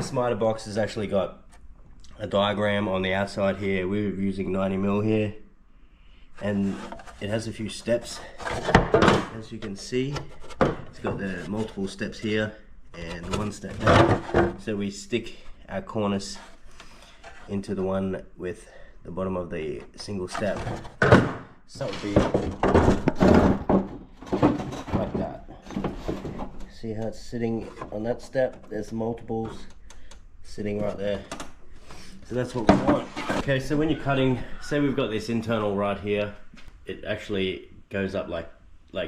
this Mitre Box has actually got a diagram on the outside here. We're using 90mm here, and it has a few steps. As you can see, it's got the multiple steps here and one step down. So we stick our cornice into the one with the bottom of the single step. So it would be like that. See how it's sitting on that step? There's multiples sitting right there. So that's what we want. Okay, so when you're cutting, say we've got this internal right here, it actually goes up like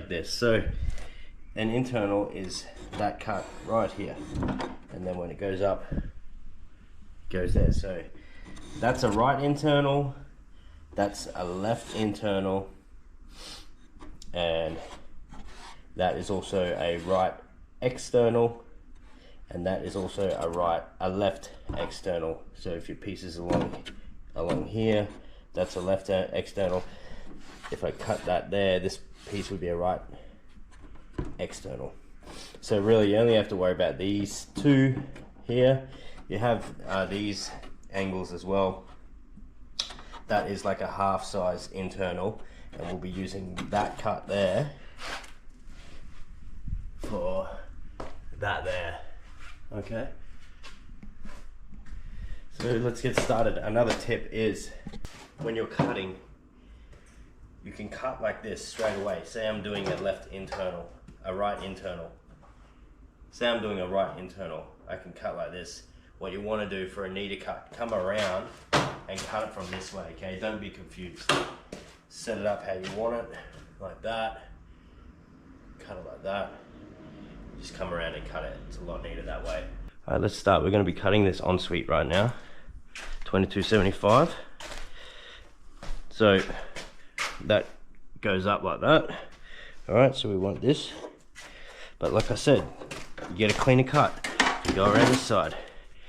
this. So an internal is that cut right here, and then when it goes up, it goes there. So that's a right internal, that's a left internal, and that is also a right external, and that is also a left external. So if your piece is along here, that's a left external. If I cut that there, this piece would be a right external. So really you only have to worry about these two here. You have these angles as well. That is like a half size internal, and we'll be using that cut there for that there. Okay, so let's get started. Another tip is when you're cutting, you can cut like this straight away. Say I'm doing a left internal, a right internal. Say I'm doing a right internal, I can cut like this. What you want to do for a knee cut, come around and cut it from this way, okay? Don't be confused. Set it up how you want it, like that. Cut it like that. Just come around and cut it. It's a lot neater that way. All right, let's start. We're going to be cutting this ensuite right now. 2275. So that goes up like that. All right, so we want this. But like I said, you get a cleaner cut. You go around this side.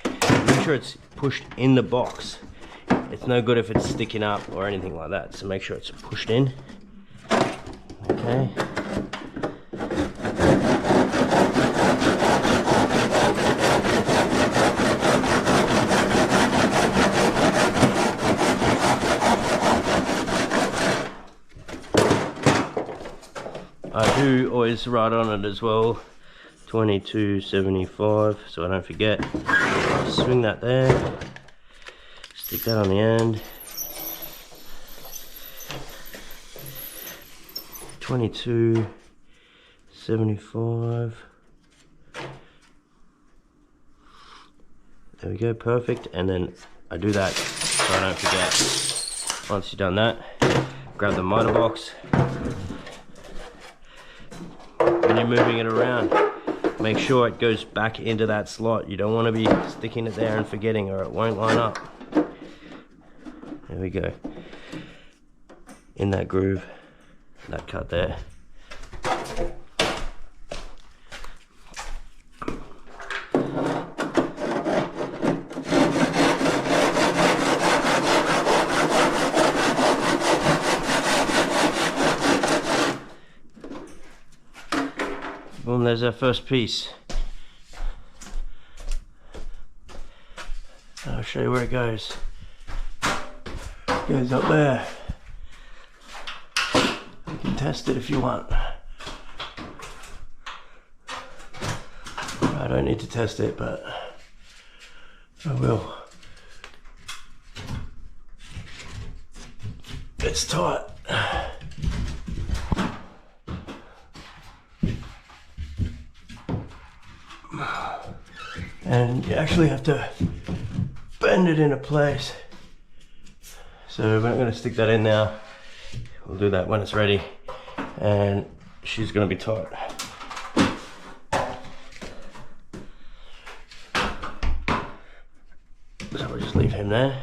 Make sure it's pushed in the box. It's no good if it's sticking up or anything like that. So make sure it's pushed in. Okay. I do always write on it as well, 2275, so I don't forget. Swing that there, stick that on the end. 2275. There we go, perfect. And then I do that so I don't forget. Once you've done that, grab the Mitre Box. When you're moving it around, make sure it goes back into that slot. You don't want to be sticking it there and forgetting, or it won't line up. There we go. In that groove, that cut there. Boom, there's our first piece. I'll show you where it goes. It goes up there. You can test it if you want. I don't need to test it, but I will. It's tight. And you actually have to bend it into place. So we're not going to stick that in now. We'll do that when it's ready. And she's going to be tight. So we'll just leave him there.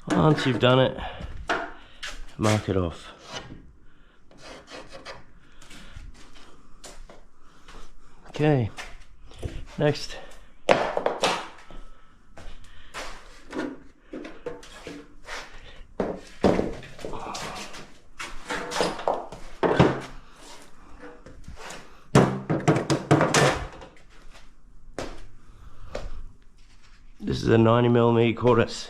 Once you've done it, mark it off. Okay, next. a 90mm Cornice,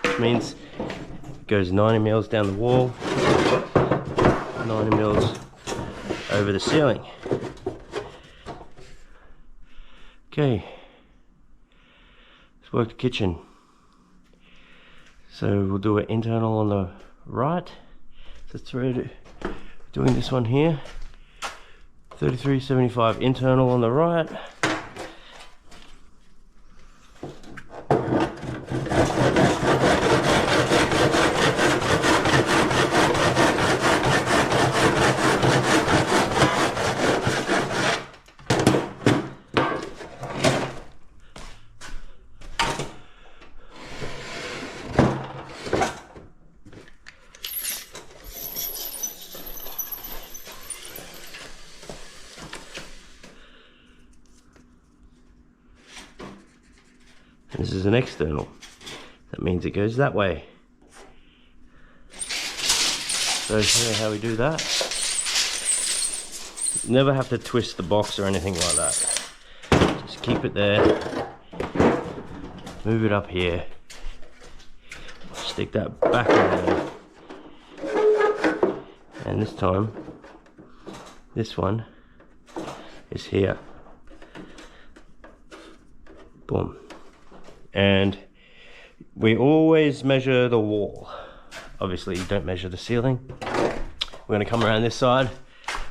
which means it goes 90mm down the wall, 90mm over the ceiling. Okay, let's work the kitchen. So we'll do an internal on the right. So doing this one here. 3375 internal on the right. This is an external. That means it goes that way. So show you how we do that. Never have to twist the box or anything like that. Just keep it there. Move it up here. Stick that back in there. And this time, this one is here. Boom. And we always measure the wall. Obviously you don't measure the ceiling. We're going to come around this side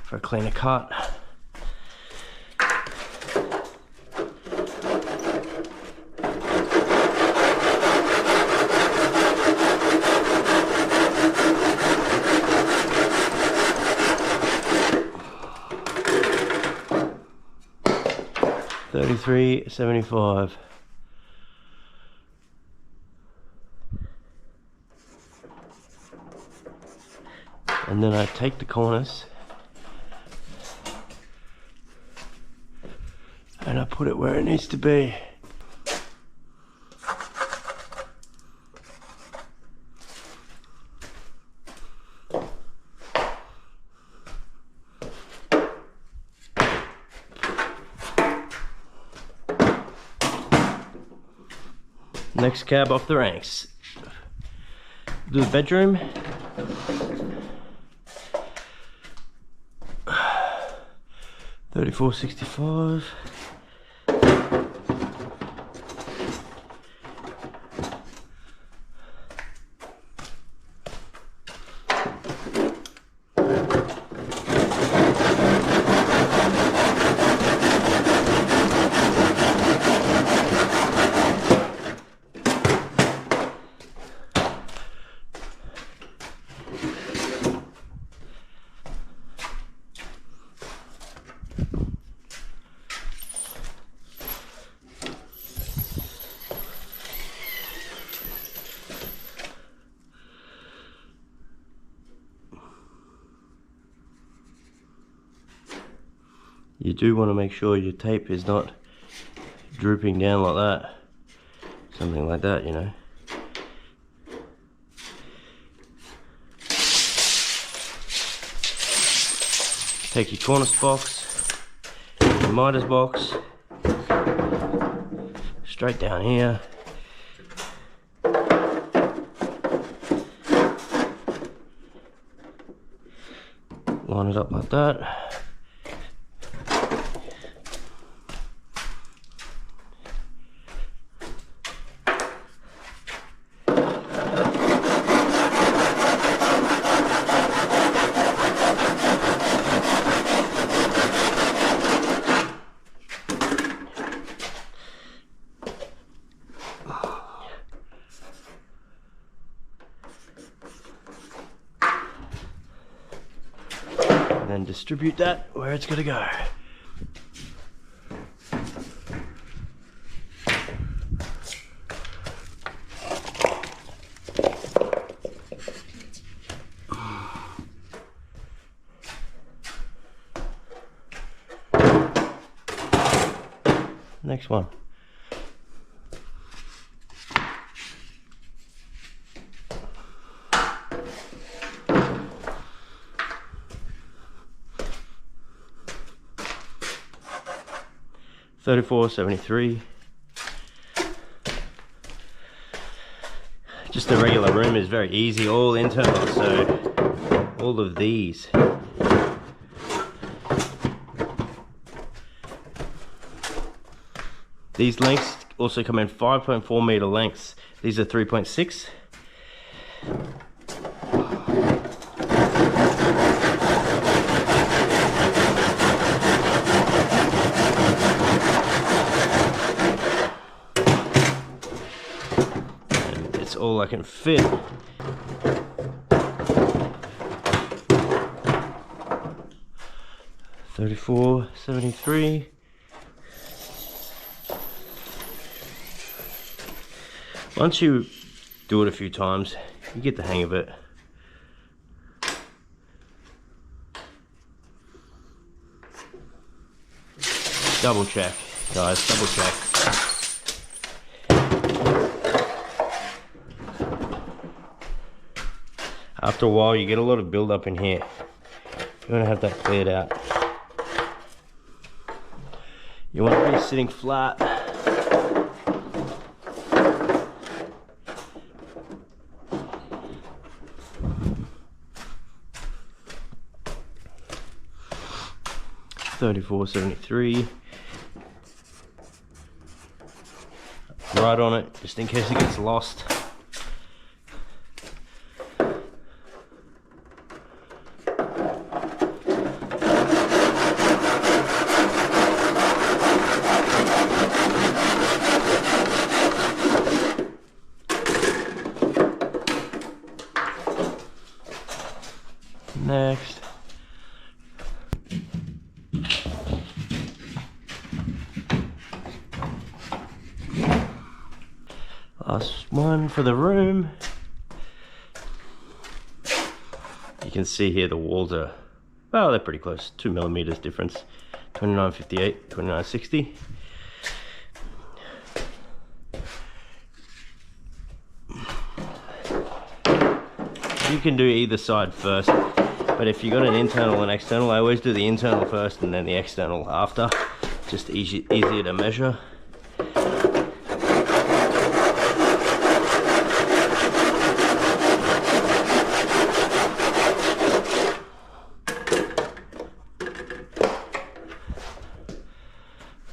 for a cleaner cut. $33.75. And then I take the cornice and I put it where it needs to be. Next cab off the ranks. Do the bedroom. $34.65. You do want to make sure your tape is not drooping down like that. Something like that, you know. Take your cornice box, your mitre box, straight down here. Line it up like that. And distribute that where it's going to go. Next one. $34.73. Just a regular room is very easy, all internal, so all of these. These lengths also come in 5.4 meter lengths. These are 3.6. And it's all I can fit. $34.73. Once you do it a few times, you get the hang of it. Double check, guys, double check. After a while, you get a lot of build up in here. You want to have that cleared out. You want to be sitting flat. $34.73. Right on it, just in case it gets lost. Next. Last one for the room. You can see here the walls are, well, they're pretty close, 2 millimeters difference. 2958, 2960. You can do either side first, but if you got an internal and external, I always do the internal first and then the external after. Just easier to measure.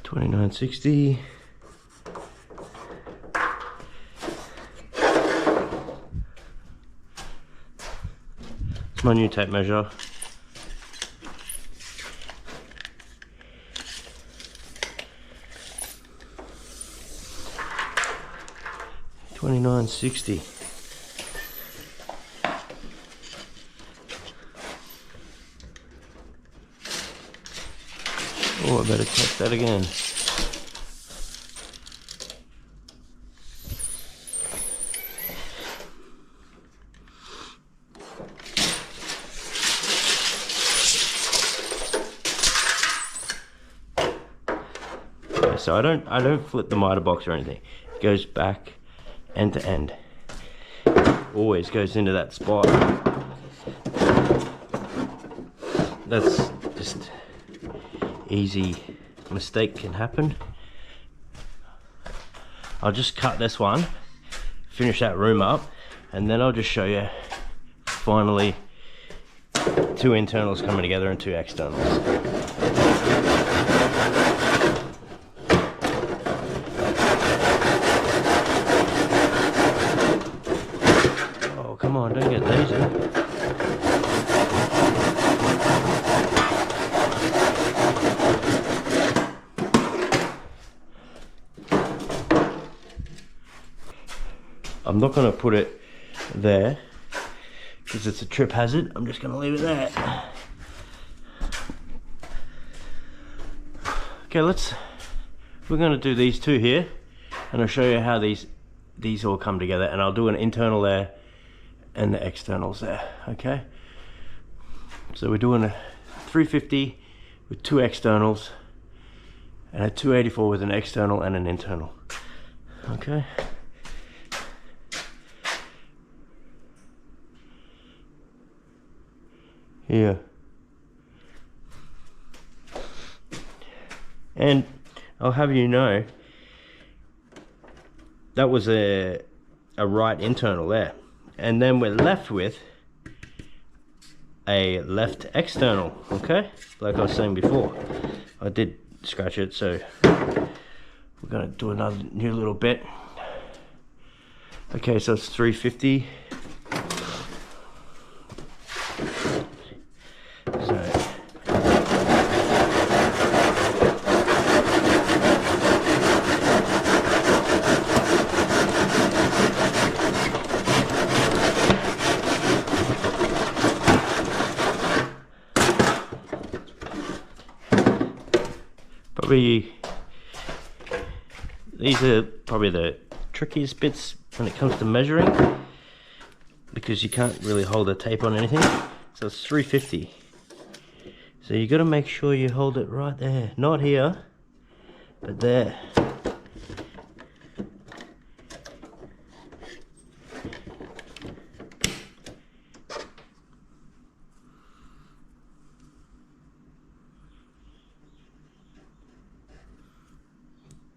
$29.60. It's my new tape measure. $29.60. Oh, I better check that again. Okay, so I don't flip the Mitre Box or anything. It goes back end to end. Always goes into that spot. That's just easy mistake can happen. I'll just cut this one, finish that room up, and then I'll just show you finally 2 internals coming together and 2 externals. Oh, come on, don't get lazy. I'm not going to put it there because it's a trip hazard. I'm just going to leave it there. Okay, we're going to do these 2 here, and I'll show you how these all come together, and I'll do an internal there and the externals there. Okay, so we're doing a 350 with 2 externals and a 284 with an external and an internal. Okay. Here. And I'll have you know, that was a a right internal there. And then we're left with a left external, okay? Like I was saying before. I did scratch it, so we're gonna do another new little bit. Okay, so it's 350. These are probably the trickiest bits when it comes to measuring, because you can't really hold the tape on anything. So it's 350. So you got to make sure you hold it right there, not here, but there.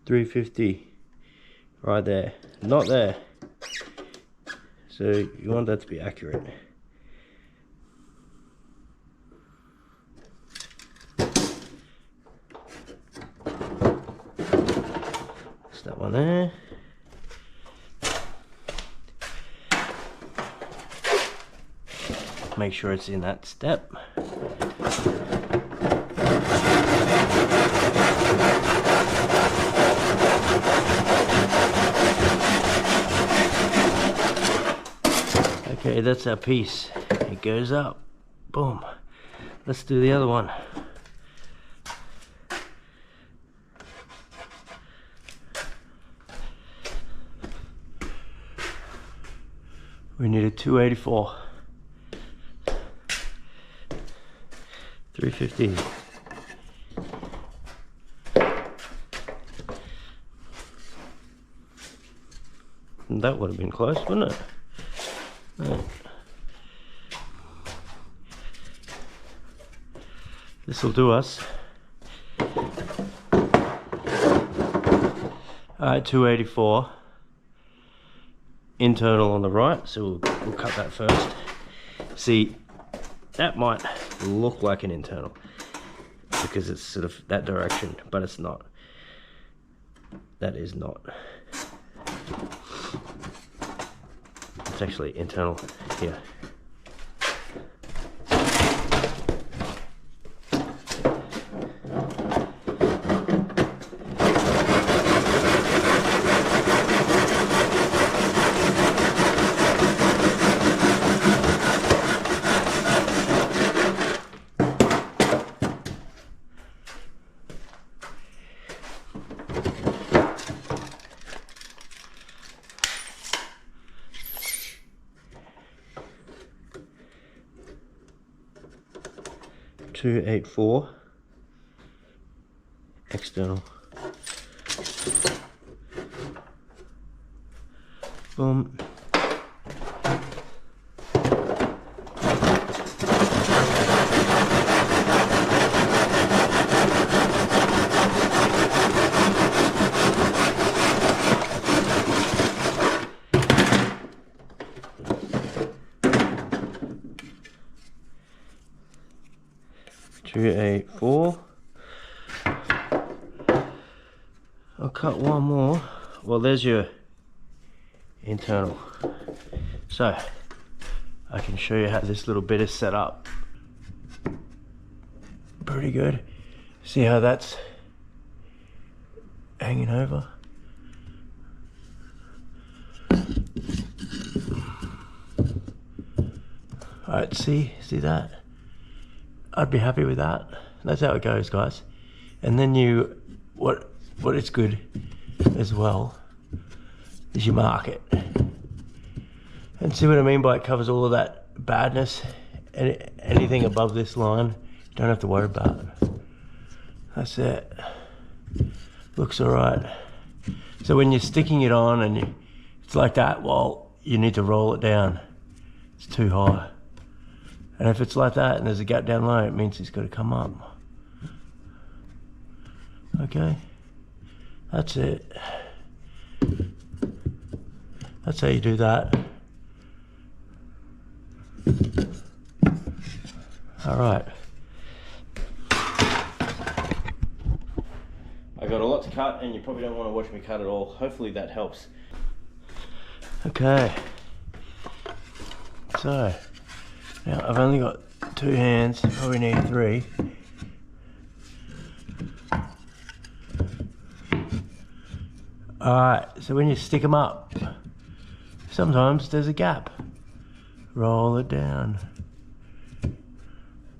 $350 right there, not there. So you want that to be accurate. That's that one there. Make sure it's in that step. Okay, that's our piece. It goes up. Boom. Let's do the other one. We need a 284. 350. And that would have been close, wouldn't it? Right. This will do us. Alright, 284. Internal on the right, so we'll cut that first. See, that might look like an internal because it's sort of that direction, but it's not. That is not. It's actually internal here. .284 external. Boom. .284. I'll cut one more. Well, there's your internal. So I can show you how this little bit is set up. Pretty good. See how that's hanging over? Alright, see that? I'd be happy with that. That's how it goes, guys. And then what is good as well is you mark it. And see what I mean by it covers all of that badness, and anything above this line you don't have to worry about. That's it. Looks alright. So when you're sticking it on and it's like that, well, you need to roll it down. It's too high. And if it's like that and there's a gap down low, it means it's got to come up. Okay, that's it. That's how you do that. All right. I got a lot to cut, and you probably don't want to watch me cut at all. Hopefully that helps. Okay. So, now I've only got 2 hands, probably need 3. Alright, so when you stick them up, sometimes there's a gap. Roll it down.